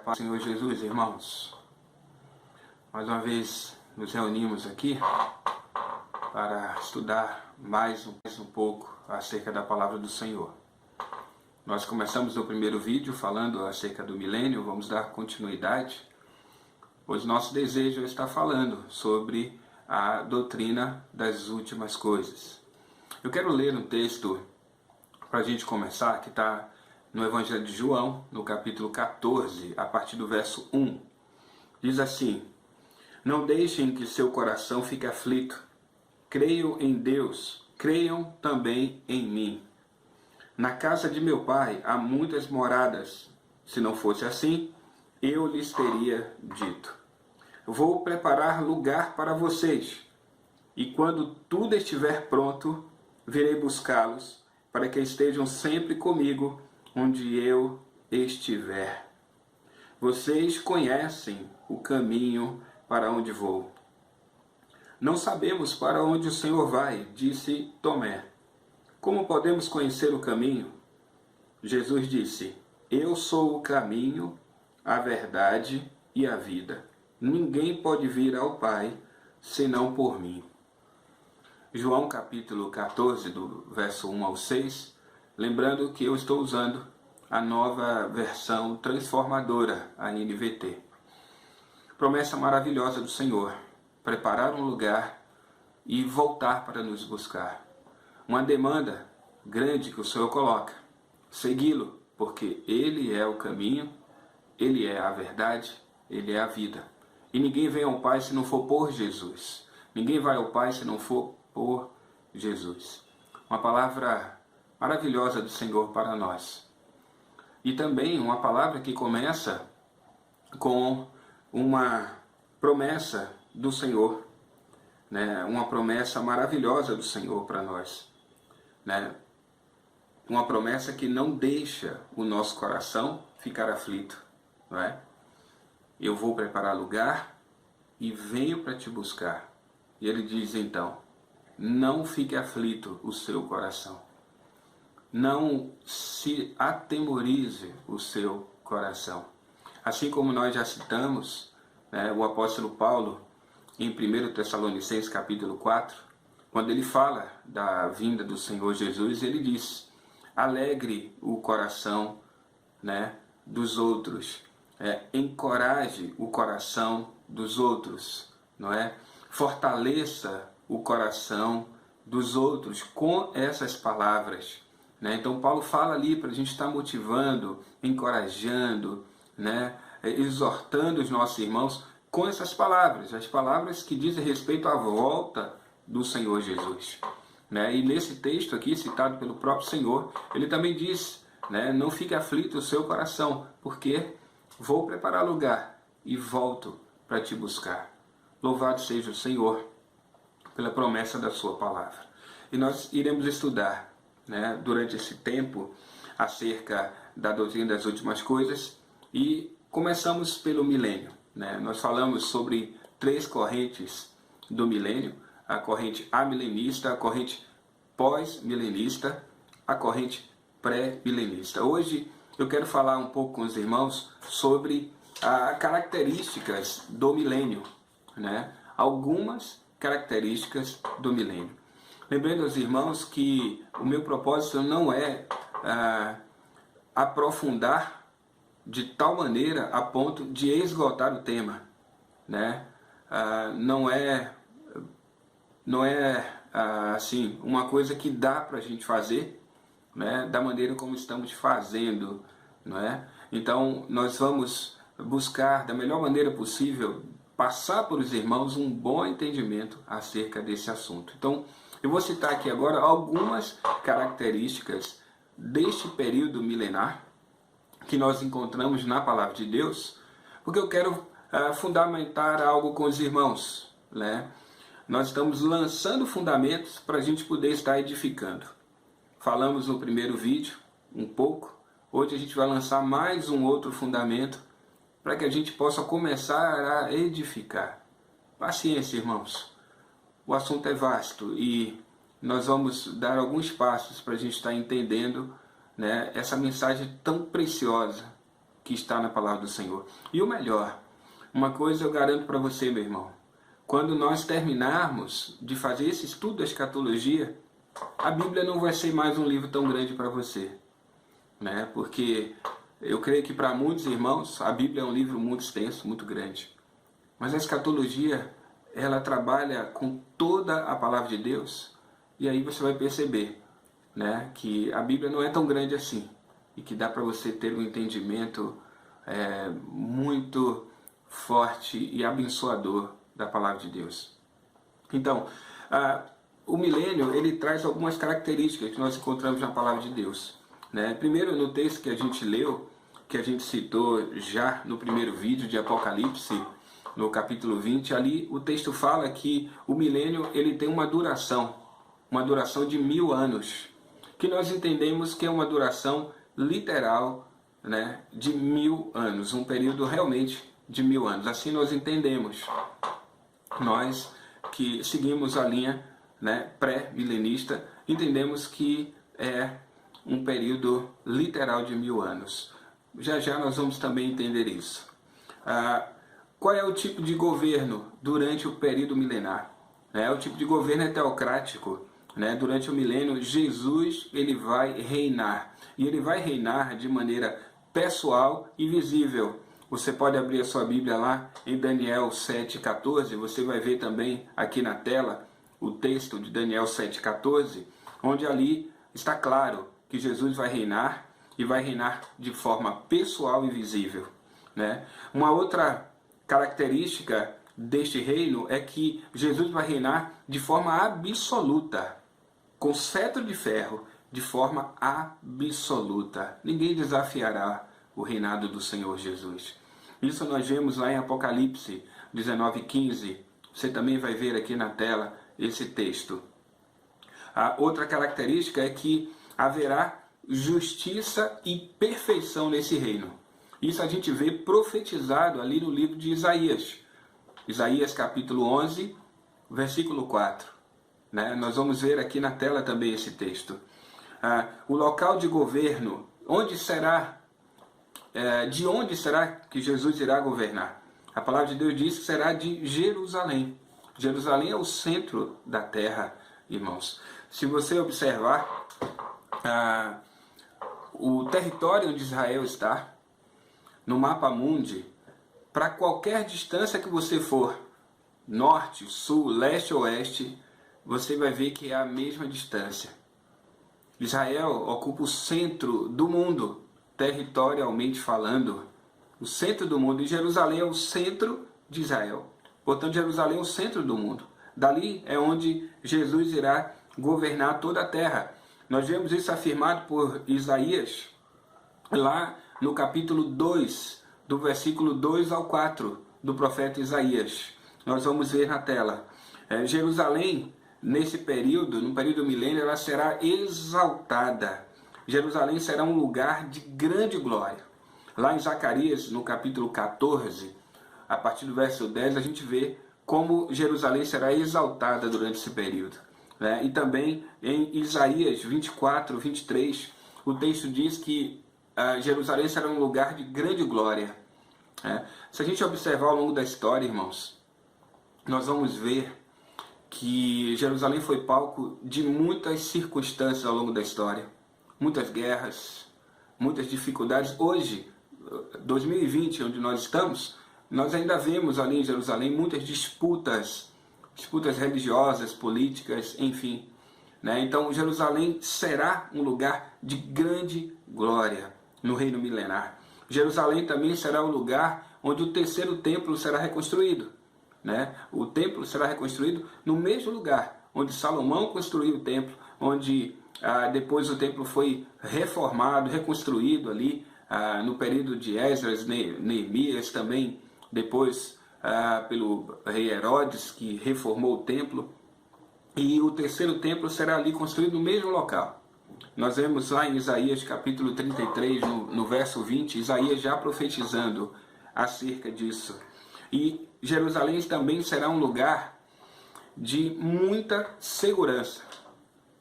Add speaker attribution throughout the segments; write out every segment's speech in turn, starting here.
Speaker 1: paz do Senhor Jesus, irmãos. Mais uma vez nos reunimos aqui para estudar mais um pouco acerca da palavra do Senhor. Nós começamos no primeiro vídeo falando acerca do milênio, vamos dar continuidade, pois nosso desejo é estar falando sobre a doutrina das últimas coisas. Eu quero ler um texto para a gente começar, que está no Evangelho de João, no capítulo 14, a partir do verso 1. Diz assim: Não deixem que seu coração fique aflito. Creiam em Deus, creiam também em mim. Na casa de meu pai há muitas moradas. Se não fosse assim, eu lhes teria dito. Vou preparar lugar para vocês. E quando tudo estiver pronto, virei buscá-los, para que estejam sempre comigo, onde eu estiver. Vocês conhecem o caminho para onde vou. Não sabemos para onde o Senhor vai, disse Tomé. Como podemos conhecer o caminho? Jesus disse: Eu sou o caminho, a verdade e a vida. Ninguém pode vir ao Pai senão por mim. João capítulo 14, do verso 1 ao 6, lembrando que eu estou usando a nova versão transformadora, a NVT. Promessa maravilhosa do Senhor: preparar um lugar e voltar para nos buscar. Uma demanda grande que o Senhor coloca: segui-lo, porque Ele é o caminho, Ele é a verdade, Ele é a vida. E ninguém vem ao Pai se não for por Jesus. Ninguém vai ao Pai se não for por Jesus. Uma palavra maravilhosa do Senhor para nós. E também uma palavra que começa com uma promessa do Senhor, né? Uma promessa maravilhosa do Senhor para nós, né? Uma promessa que não deixa o nosso coração ficar aflito, não é? Eu vou preparar lugar e venho para te buscar. E ele diz então: não fique aflito o seu coração. Não se atemorize o seu coração. Assim como nós já citamos, né, o apóstolo Paulo, em 1 Tessalonicenses capítulo 4, quando ele fala da vinda do Senhor Jesus, ele diz: alegre o coração, né, dos outros, encoraje o coração dos outros, não é? Fortaleça o coração dos outros com essas palavras, né? Então Paulo fala ali para a gente estar motivando, encorajando, né? Exortando os nossos irmãos com essas palavras, as palavras que dizem respeito à volta do Senhor Jesus, né? E nesse texto aqui, citado pelo próprio Senhor, ele também diz, né, não fique aflito o seu coração, porque vou preparar lugar e volto para te buscar. Louvado seja o Senhor pela promessa da sua palavra. E nós iremos estudar, né, durante esse tempo acerca da doutrina das últimas coisas, e começamos pelo milênio, né? Nós falamos sobre 3 correntes do milênio: a corrente amilenista, a corrente pós-milenista, a corrente pré-milenista. Hoje eu quero falar um pouco com os irmãos sobre as características do milênio, né? Algumas características do milênio. Lembrando aos irmãos que o meu propósito não é aprofundar de tal maneira a ponto de esgotar o tema, né? Não é assim uma coisa que dá para a gente fazer, né, da maneira como estamos fazendo, não é? Então nós vamos buscar da melhor maneira possível passar para os irmãos um bom entendimento acerca desse assunto. Então eu vou citar aqui agora algumas características deste período milenar que nós encontramos na palavra de Deus, porque eu quero fundamentar algo com os irmãos, né? Nós estamos lançando fundamentos para a gente poder estar edificando. Falamos no primeiro vídeo um pouco, hoje a gente vai lançar mais um outro fundamento para que a gente possa começar a edificar. Paciência, irmãos. O assunto é vasto e nós vamos dar alguns passos para a gente estar entendendo, né, essa mensagem tão preciosa que está na palavra do Senhor. E o melhor, uma coisa eu garanto para você, meu irmão, quando nós terminarmos de fazer esse estudo da escatologia, a Bíblia não vai ser mais um livro tão grande para você, né? Porque eu creio que para muitos irmãos a Bíblia é um livro muito extenso, muito grande. Mas a escatologia, ela trabalha com toda a palavra de Deus, e aí você vai perceber, né, que a Bíblia não é tão grande assim, e que dá para você ter um entendimento muito forte e abençoador da palavra de Deus. Então, o milênio, ele traz algumas características que nós encontramos na palavra de Deus, né? Primeiro, no texto que a gente leu, que a gente citou já no primeiro vídeo de Apocalipse, no capítulo 20, ali o texto fala que o milênio ele tem uma duração de 1000 anos, que nós entendemos que é uma duração literal, né, de 1000 anos, um período realmente de 1000 anos. Assim nós entendemos, nós que seguimos a linha, né, pré-milenista, entendemos que é um período literal de 1000 anos. Já já nós vamos também entender isso. Qual é o tipo de governo durante o período milenar? O tipo de governo é teocrático. Durante o milênio, Jesus ele vai reinar. E ele vai reinar de maneira pessoal e visível. Você pode abrir a sua Bíblia lá em Daniel 7,14. Você vai ver também aqui na tela o texto de Daniel 7,14, onde ali está claro que Jesus vai reinar e vai reinar de forma pessoal e visível. Uma outra característica deste reino é que Jesus vai reinar de forma absoluta, com cetro de ferro, de forma absoluta. Ninguém desafiará o reinado do Senhor Jesus. Isso nós vemos lá em Apocalipse 19:15. Você também vai ver aqui na tela esse texto. A outra característica é que haverá justiça e perfeição nesse reino. Isso a gente vê profetizado ali no livro de Isaías. Isaías capítulo 11, versículo 4. Nós vamos ver aqui na tela também esse texto. O local de governo, de onde será que Jesus irá governar? A palavra de Deus diz que será de Jerusalém. Jerusalém é o centro da terra, irmãos. Se você observar o território onde Israel está, no mapa mundi, para qualquer distância que você for, norte, sul, leste, oeste, você vai ver que é a mesma distância. Israel ocupa o centro do mundo, territorialmente falando, o centro do mundo, e Jerusalém é o centro de Israel. Portanto, Jerusalém é o centro do mundo. Dali é onde Jesus irá governar toda a terra. Nós vemos isso afirmado por Isaías, lá no capítulo 2, do versículo 2 ao 4, do profeta Isaías. Nós vamos ver na tela. Jerusalém, nesse período, no período milênio, ela será exaltada. Jerusalém será um lugar de grande glória. Lá em Zacarias, no capítulo 14, a partir do verso 10, a gente vê como Jerusalém será exaltada durante esse período. E também em Isaías 24, 23, o texto diz que Jerusalém será um lugar de grande glória. Se a gente observar ao longo da história, irmãos, nós vamos ver que Jerusalém foi palco de muitas circunstâncias ao longo da história. Muitas guerras, muitas dificuldades. Hoje, 2020, onde nós estamos, nós ainda vemos ali em Jerusalém muitas disputas religiosas, políticas, enfim. Então, Jerusalém será um lugar de grande glória no reino milenar. Jerusalém também será o lugar onde o terceiro templo será reconstruído. O templo será reconstruído no mesmo lugar onde Salomão construiu o templo, onde depois o templo foi reformado, reconstruído ali no período de Esdras, Neemias, também depois pelo rei Herodes, que reformou o templo. E o terceiro templo será ali construído no mesmo local. Nós vemos lá em Isaías capítulo 33, no verso 20, Isaías já profetizando acerca disso. E Jerusalém também será um lugar de muita segurança.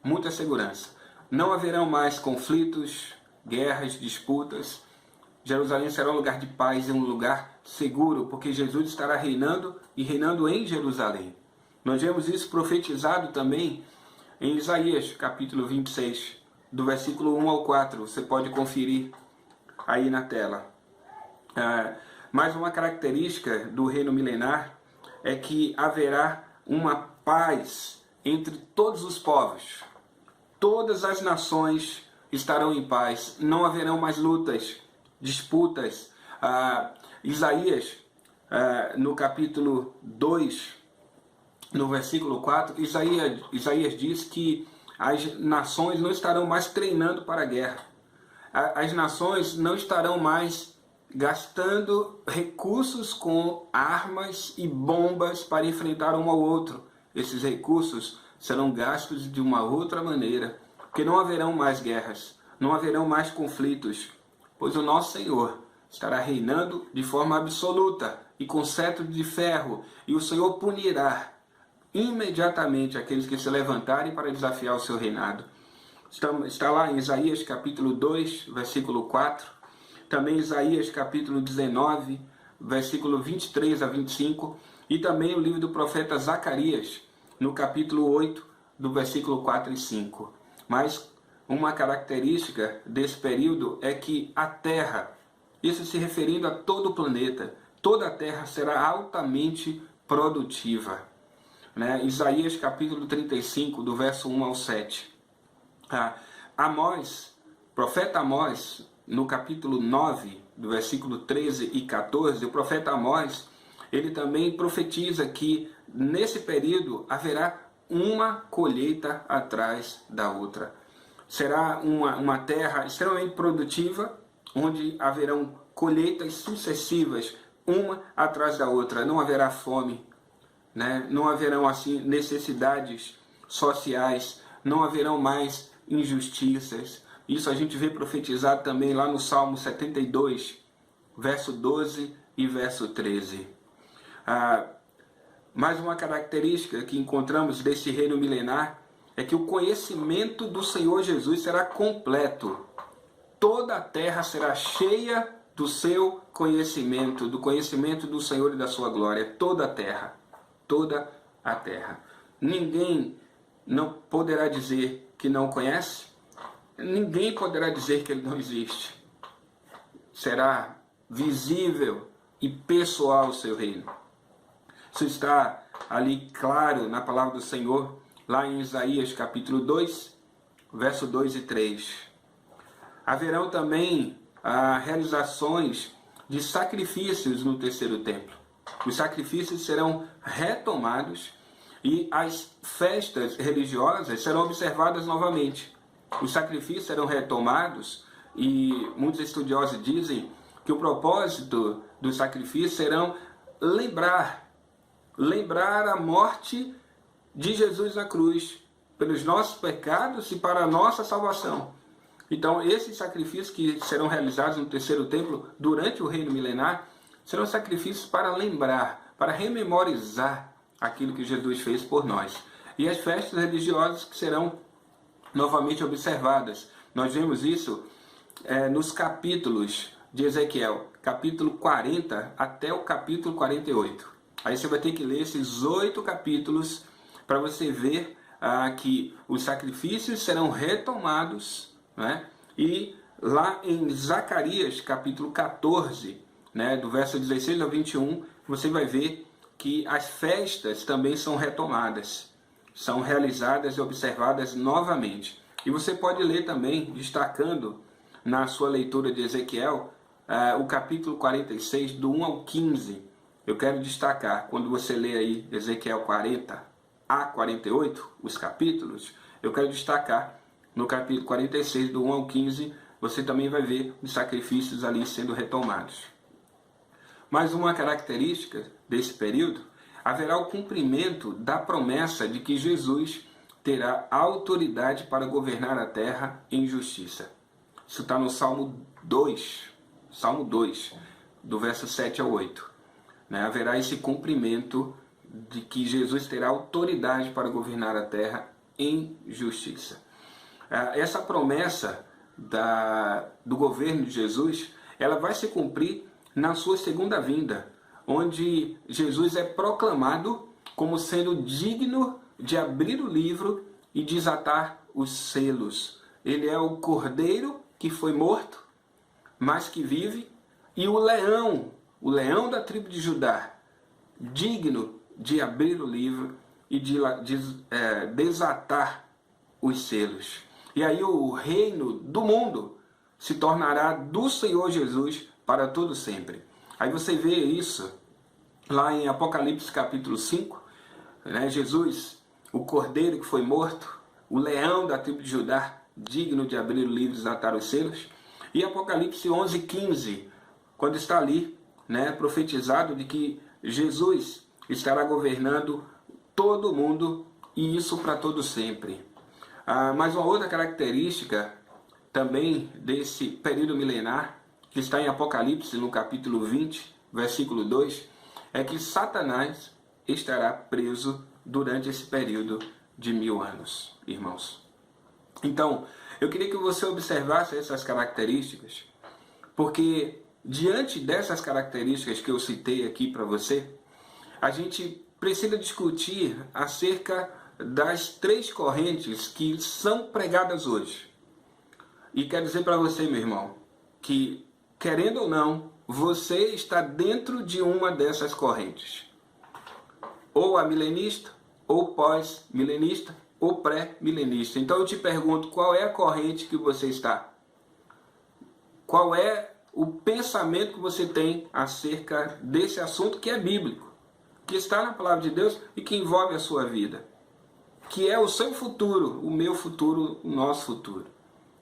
Speaker 1: Muita segurança. Não haverão mais conflitos, guerras, disputas. Jerusalém será um lugar de paz e um lugar seguro, porque Jesus estará reinando e reinando em Jerusalém. Nós vemos isso profetizado também em Isaías, capítulo 26, do versículo 1 ao 4. Você pode conferir aí na tela. Mais uma característica do reino milenar é que haverá uma paz entre todos os povos. Todas as nações estarão em paz, não haverão mais lutas, disputas. Isaías, no capítulo 2, no versículo 4, Isaías diz que as nações não estarão mais treinando para a guerra. As nações não estarão mais gastando recursos com armas e bombas para enfrentar um ao outro. Esses recursos serão gastos de uma outra maneira, porque não haverão mais guerras, não haverão mais conflitos, pois o nosso Senhor estará reinando de forma absoluta e com cetro de ferro, e o Senhor punirá imediatamente aqueles que se levantarem para desafiar o seu reinado. Está lá em Isaías capítulo 2, versículo 4, também Isaías capítulo 19, versículo 23 a 25, e também o livro do profeta Zacarias, no capítulo 8, do versículo 4 e 5. Mas uma característica desse período é que a Terra, isso se referindo a todo o planeta, toda a Terra será altamente produtiva. Isaías capítulo 35, do verso 1 ao 7. Amós, profeta Amós, no capítulo 9, do versículo 13 e 14, o profeta Amós, ele também profetiza que nesse período haverá uma colheita atrás da outra. Será uma terra extremamente produtiva, onde haverão colheitas sucessivas, uma atrás da outra. Não haverá fome, não haverão assim necessidades sociais, não haverão mais injustiças. Isso a gente vê profetizado também lá no Salmo 72, verso 12 e verso 13. Mais uma característica que encontramos desse reino milenar é que o conhecimento do Senhor Jesus será completo. Toda a terra será cheia do seu conhecimento, do conhecimento do Senhor e da sua glória. Toda a terra. Toda a terra. Ninguém não poderá dizer que não conhece. Ninguém poderá dizer que ele não existe. Será visível e pessoal o seu reino. Isso está ali claro na palavra do Senhor, lá em Isaías capítulo 2, verso 2 e 3. Haverão também realizações de sacrifícios no terceiro templo. Os sacrifícios serão retomados e as festas religiosas serão observadas novamente. Os sacrifícios serão retomados e muitos estudiosos dizem que o propósito dos sacrifícios serão lembrar a morte de Jesus na cruz, pelos nossos pecados e para a nossa salvação. Então, esses sacrifícios que serão realizados no terceiro templo durante o reino milenar, serão sacrifícios para lembrar, para rememorizar aquilo que Jesus fez por nós. E as festas religiosas que serão novamente observadas. Nós vemos isso nos capítulos de Ezequiel, capítulo 40 até o capítulo 48. Aí você vai ter que ler esses 8 capítulos para você ver que os sacrifícios serão retomados, e lá em Zacarias, capítulo 14, do verso 16 ao 21, você vai ver que as festas também são retomadas, são realizadas e observadas novamente. E você pode ler também, destacando na sua leitura de Ezequiel, o capítulo 46, do 1 ao 15. Eu quero destacar, quando você lê aí Ezequiel 40 a 48, os capítulos, eu quero destacar no capítulo 46, do 1 ao 15, você também vai ver os sacrifícios ali sendo retomados. Mais uma característica desse período, haverá o cumprimento da promessa de que Jesus terá autoridade para governar a terra em justiça. Isso está no Salmo 2, do verso 7 ao 8. Haverá esse cumprimento de que Jesus terá autoridade para governar a terra em justiça. Essa promessa do governo de Jesus, ela vai se cumprir na sua segunda vinda, onde Jesus é proclamado como sendo digno de abrir o livro e desatar os selos. Ele é o cordeiro que foi morto, mas que vive, e o leão da tribo de Judá, digno de abrir o livro e de desatar os selos. E aí o reino do mundo se tornará do Senhor Jesus para todo sempre. Aí você vê isso lá em Apocalipse capítulo 5, né? Jesus, o cordeiro que foi morto, o leão da tribo de Judá, digno de abrir o livro e desatar os selos. E Apocalipse 11:15, quando está ali, né, profetizado de que Jesus estará governando todo o mundo, e isso para todo sempre. Mas uma outra característica também desse período milenar, que está em Apocalipse no capítulo 20, versículo 2, é que Satanás estará preso durante esse período de 1000 anos, irmãos. Então, eu queria que você observasse essas características, porque diante dessas características que eu citei aqui para você, a gente precisa discutir acerca das 3 correntes que são pregadas hoje. E quero dizer para você, meu irmão, que, querendo ou não, você está dentro de uma dessas correntes. Ou a milenista, ou pós-milenista, ou pré-milenista. Então eu te pergunto, qual é a corrente que você está? Qual é o pensamento que você tem acerca desse assunto que é bíblico, que está na palavra de Deus e que envolve a sua vida, que é o seu futuro, o meu futuro, o nosso futuro?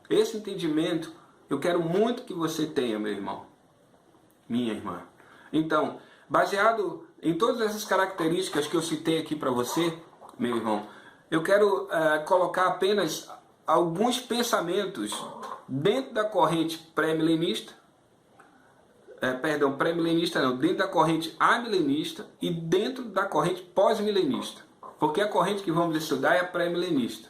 Speaker 1: Esse entendimento eu quero muito que você tenha, meu irmão, minha irmã. Então, baseado em todas essas características que eu citei aqui para você, meu irmão, eu quero colocar apenas alguns pensamentos dentro da corrente pré-milenista, pré-milenista não, dentro da corrente amilenista e dentro da corrente pós-milenista. Porque a corrente que vamos estudar é a pré-milenista.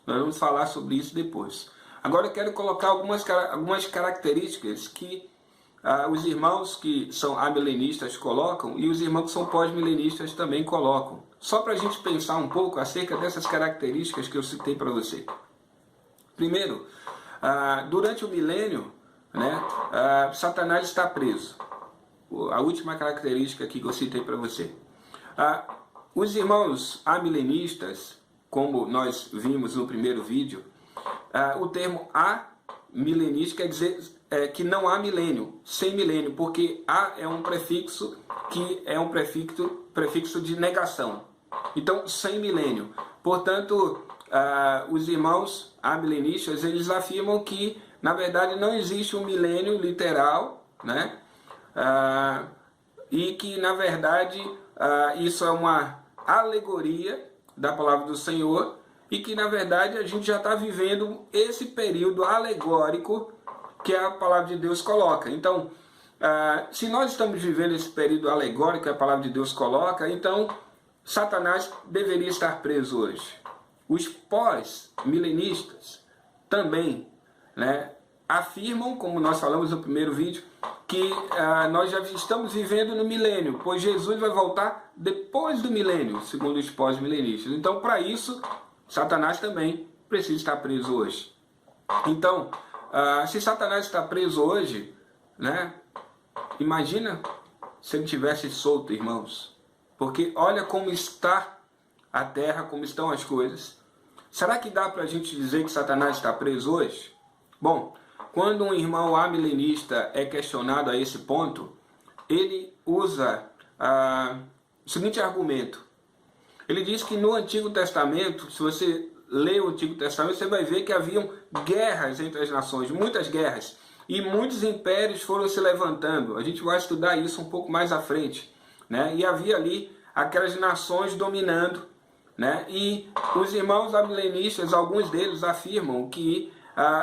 Speaker 1: Nós vamos falar sobre isso depois. Agora eu quero colocar algumas características que os irmãos que são amilenistas colocam e os irmãos que são pós-milenistas também colocam. Só para a gente pensar um pouco acerca dessas características que eu citei para você. Primeiro, durante o milênio, né, Satanás está preso. A última característica aqui que eu citei para você. Os irmãos amilenistas, como nós vimos no primeiro vídeo, o termo amilenista quer dizer que não há milênio, sem milênio, porque a é um prefixo que é um prefixo de negação. Então, sem milênio. Portanto, os irmãos amilenistas, eles afirmam que, na verdade, não existe um milênio literal, né? E que, na verdade, isso é uma alegoria da palavra do Senhor, e que, na verdade, a gente já está vivendo esse período alegórico que a palavra de Deus coloca. Então, se nós estamos vivendo esse período alegórico que a palavra de Deus coloca, então Satanás deveria estar preso hoje. Os pós-milenistas também, né, afirmam, como nós falamos no primeiro vídeo, que nós já estamos vivendo no milênio, pois Jesus vai voltar depois do milênio, segundo os pós-milenistas. Então, para isso, Satanás também precisa estar preso hoje. Então, se Satanás está preso hoje, né, imagina se ele tivesse solto, irmãos. Porque olha como está a terra, como estão as coisas. Será que dá para a gente dizer que Satanás está preso hoje? Bom, quando um irmão amilenista é questionado a esse ponto, ele usa o seguinte argumento. Ele diz que no Antigo Testamento, se você lê o Antigo Testamento, você vai ver que haviam guerras entre as nações, muitas guerras. E muitos impérios foram se levantando. A gente vai estudar isso um pouco mais à frente, né? E havia ali aquelas nações dominando, né? E os irmãos amilenistas, alguns deles afirmam que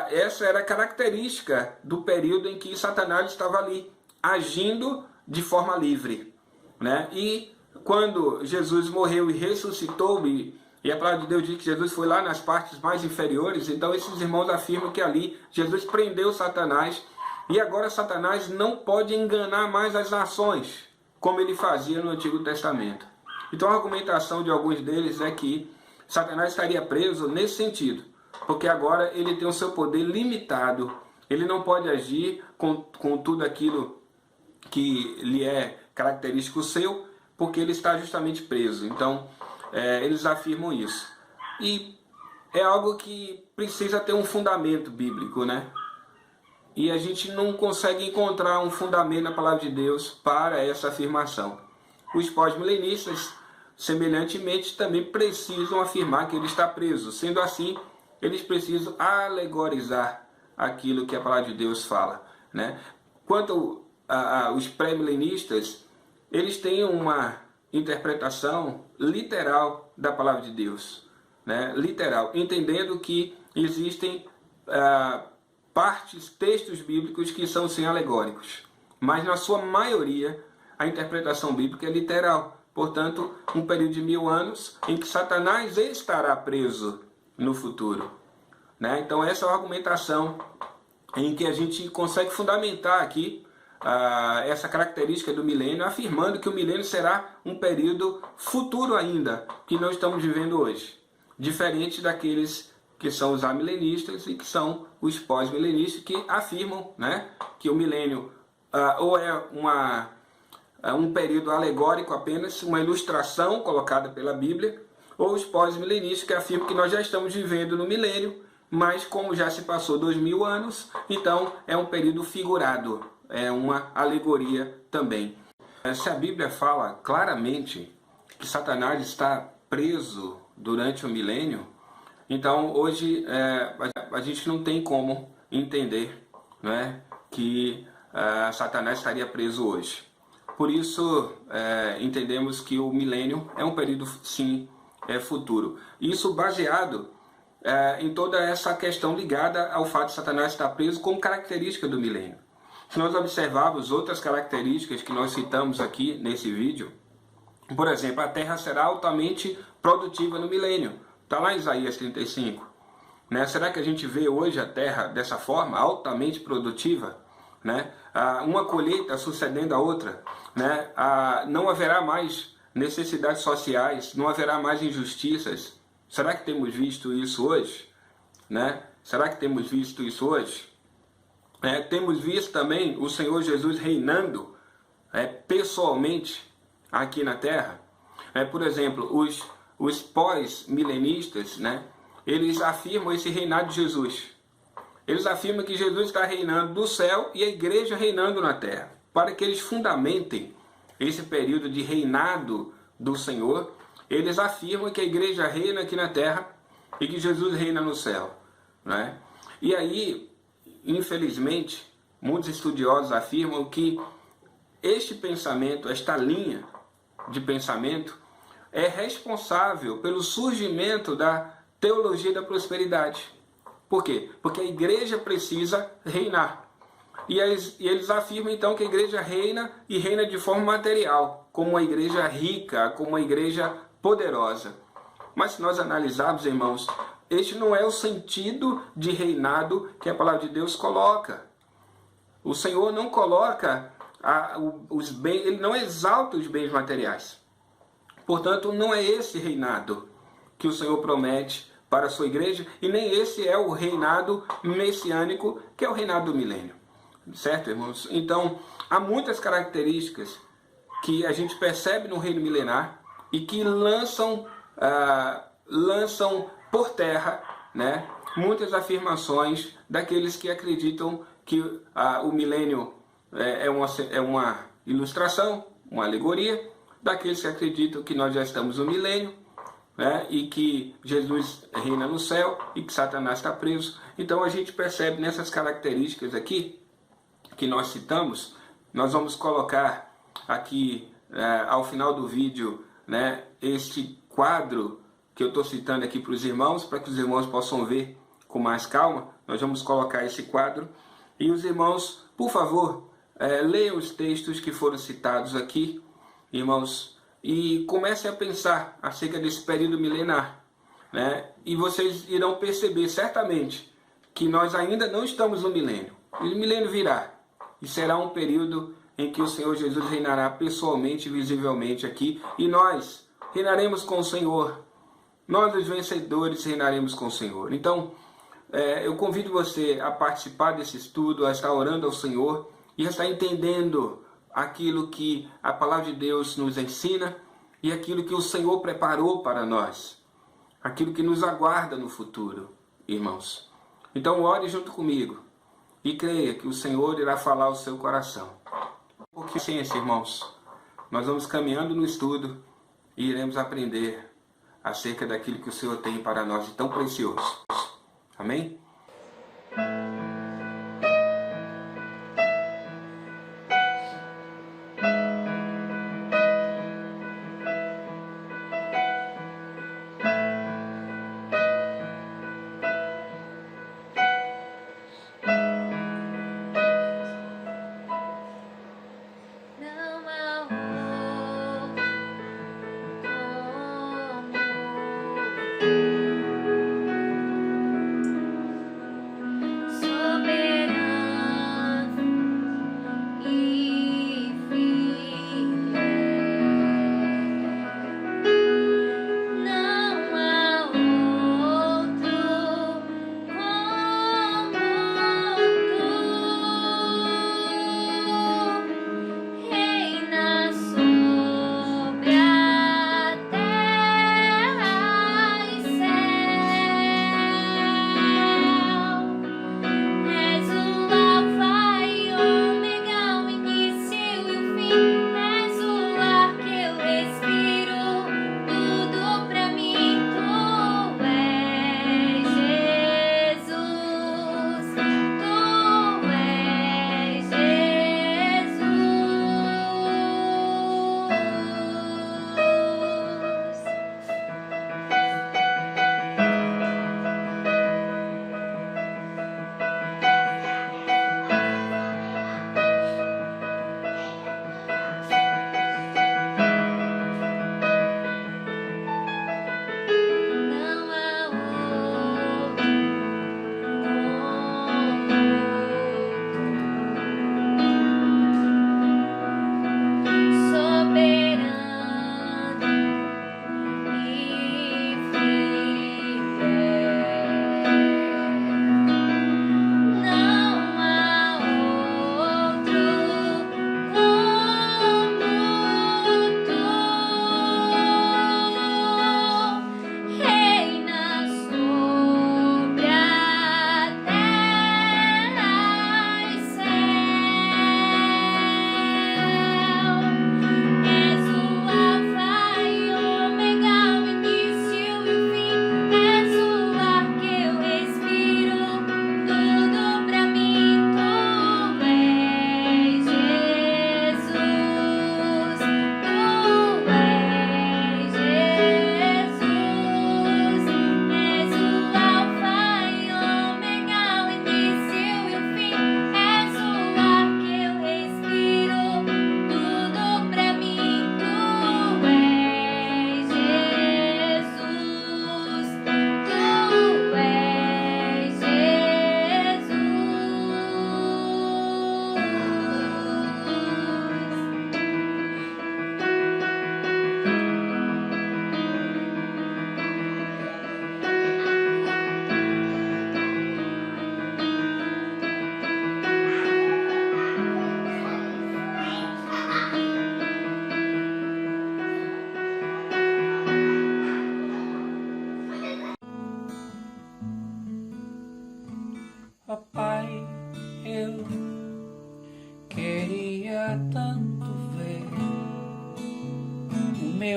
Speaker 1: essa era a característica do período em que Satanás estava ali, agindo de forma livre, né? E quando Jesus morreu e ressuscitou, e a palavra de Deus diz que Jesus foi lá nas partes mais inferiores, então esses irmãos afirmam que ali Jesus prendeu Satanás E agora Satanás não pode enganar mais as nações, como ele fazia no Antigo Testamento. Então a argumentação de alguns deles é que Satanás estaria preso nesse sentido, porque agora ele tem o seu poder limitado, ele não pode agir com tudo aquilo que lhe é característico seu, porque ele está justamente preso. Então eles afirmam isso. E é algo que precisa ter um fundamento bíblico, né? E a gente não consegue encontrar um fundamento na palavra de Deus para essa afirmação. Os pós-milenistas, semelhantemente, também precisam afirmar que ele está preso. Sendo assim, eles precisam alegorizar aquilo que a palavra de Deus fala, né? Quanto aos pré-milenistas, eles têm uma interpretação literal da palavra de Deus, né? Literal, entendendo que existem textos bíblicos que são sim alegóricos, mas na sua maioria a interpretação bíblica é literal. Portanto, um período de 1000 anos em que Satanás estará preso no futuro, né? Então essa é a argumentação em que a gente consegue fundamentar aqui essa característica do milênio, afirmando que o milênio será um período futuro ainda, que não estamos vivendo hoje, diferente daqueles que são os amilenistas e que são os pós-milenistas, que afirmam, né, que o milênio ou é um período alegórico apenas, uma ilustração colocada pela Bíblia, ou os pós-milenistas que afirmam que nós já estamos vivendo no milênio, mas como já se passou 2000 anos, então é um período figurado, é uma alegoria também. Se a Bíblia fala claramente que Satanás está preso durante o milênio, então hoje a gente não tem como entender, né, que Satanás estaria preso hoje. Por isso entendemos que o milênio é um período sim futuro. Isso baseado em toda essa questão ligada ao fato de Satanás estar preso como característica do milênio. Se nós observarmos outras características que nós citamos aqui nesse vídeo, por exemplo, a terra será altamente produtiva no milênio. Está lá em Isaías 35. Né? Será que a gente vê hoje a terra dessa forma, altamente produtiva? Né? Uma colheita sucedendo a outra. Né? Não haverá mais necessidades sociais, não haverá mais injustiças. Será que temos visto isso hoje? Né? Será que temos visto isso hoje? Temos visto também o Senhor Jesus reinando pessoalmente aqui na terra. Por exemplo, os pós-milenistas, né, eles afirmam esse reinado de Jesus. Eles afirmam que Jesus está reinando do céu e a igreja reinando na terra. Para que eles fundamentem esse período de reinado do Senhor, eles afirmam que a igreja reina aqui na terra e que Jesus reina no céu, né? E aí, infelizmente, muitos estudiosos afirmam que este pensamento, esta linha de pensamento, é responsável pelo surgimento da teologia da prosperidade. Por quê? Porque a igreja precisa reinar. E eles afirmam então que a igreja reina e reina de forma material, como uma igreja rica, como uma igreja poderosa. Mas se nós analisarmos, irmãos, este não é o sentido de reinado que a palavra de Deus coloca. O Senhor não coloca os bens, ele não exalta os bens materiais. Portanto, não é esse reinado que o Senhor promete para a sua igreja, e nem esse é o reinado messiânico, que é o reinado do milênio. Certo, irmãos? Então, há muitas características que a gente percebe no reino milenar e que lançam por terra, né, muitas afirmações daqueles que acreditam que o milênio é uma ilustração, uma alegoria, daqueles que acreditam que nós já estamos no milênio, né, e que Jesus reina no céu e que Satanás está preso. Então a gente percebe nessas características aqui que nós citamos. Nós vamos colocar aqui ao final do vídeo, né, este quadro que eu estou citando aqui para os irmãos, para que os irmãos possam ver com mais calma. Nós vamos colocar esse quadro e os irmãos, por favor, leiam os textos que foram citados aqui, irmãos, e comecem a pensar acerca desse período milenar, né? E vocês irão perceber certamente que nós ainda não estamos no milênio. O milênio virá, E será um período em que o Senhor Jesus reinará pessoalmente e visivelmente aqui, e nós reinaremos com o Senhor. Nós, os vencedores, reinaremos com o Senhor. Então, eu convido você a participar desse estudo, a estar orando ao Senhor e a estar entendendo aquilo que a palavra de Deus nos ensina e aquilo que o Senhor preparou para nós, aquilo que nos aguarda no futuro, irmãos. Então, ore junto comigo e creia que o Senhor irá falar ao seu coração. Porque, ciência, irmãos, nós vamos caminhando no estudo e iremos aprender acerca daquilo que o Senhor tem para nós de tão precioso. Amém?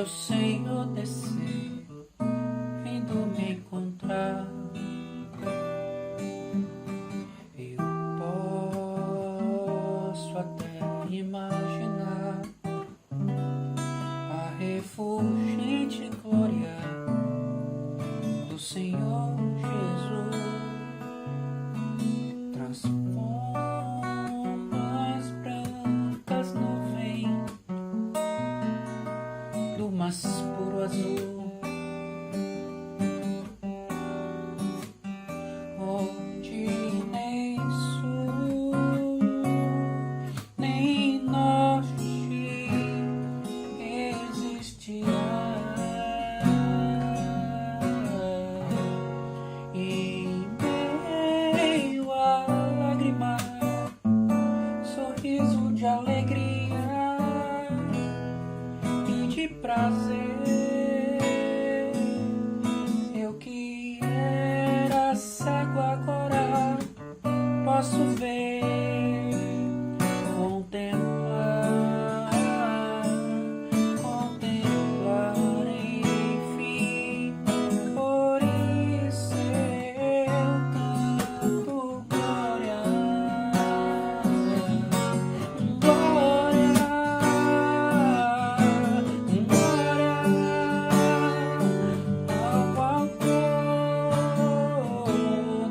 Speaker 2: meu Senhor descer, vindo me encontrar. Eu posso até imaginar a refulgente glória do Senhor Jesus. Transforma as brancas nuvens do mais puro azul posso ver, contemplar, enfim. Por isso eu canto glória, glória, glória ao autor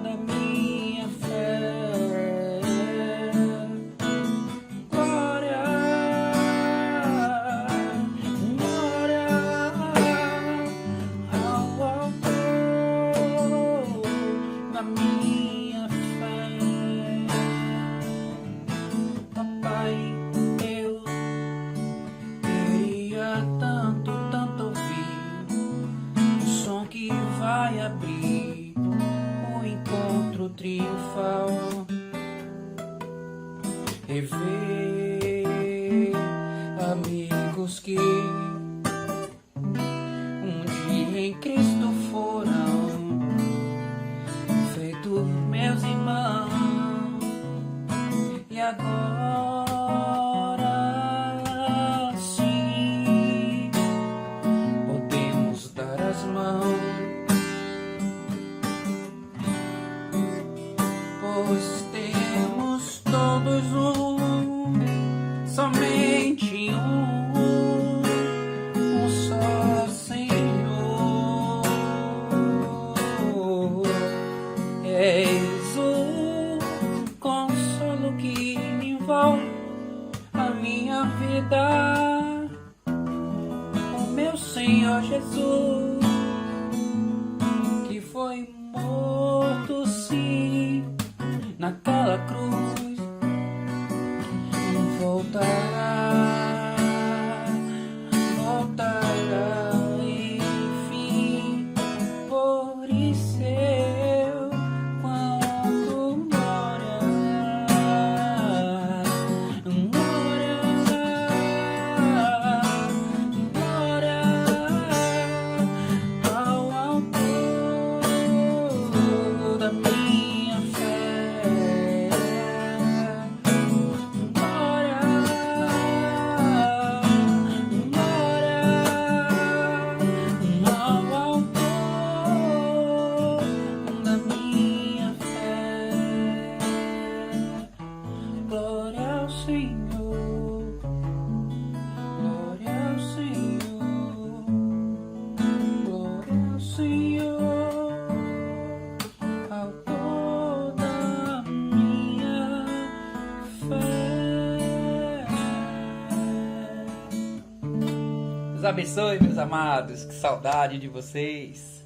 Speaker 2: da minha fé. Glória, glória ao autor da minha fé. Papai, eu queria tanto, tanto ouvir o som que vai abrir o encontro triunfal. Rever amigos que um dia em Cristo foram feitos meus irmãos, e agora sim podemos dar as mãos, pois temos todos somente um só Senhor. És o consolo que envolve a minha vida, o meu Senhor Jesus, que foi morto sim naquela cruz, voltará, voltará, enfim. Por isso eu canto glória, glória, glória ao autor da minha fé. Glória ao Senhor, glória ao Senhor, glória ao Senhor, autor da minha fé.
Speaker 3: Deus abençoe, meus amados. Que saudade de vocês.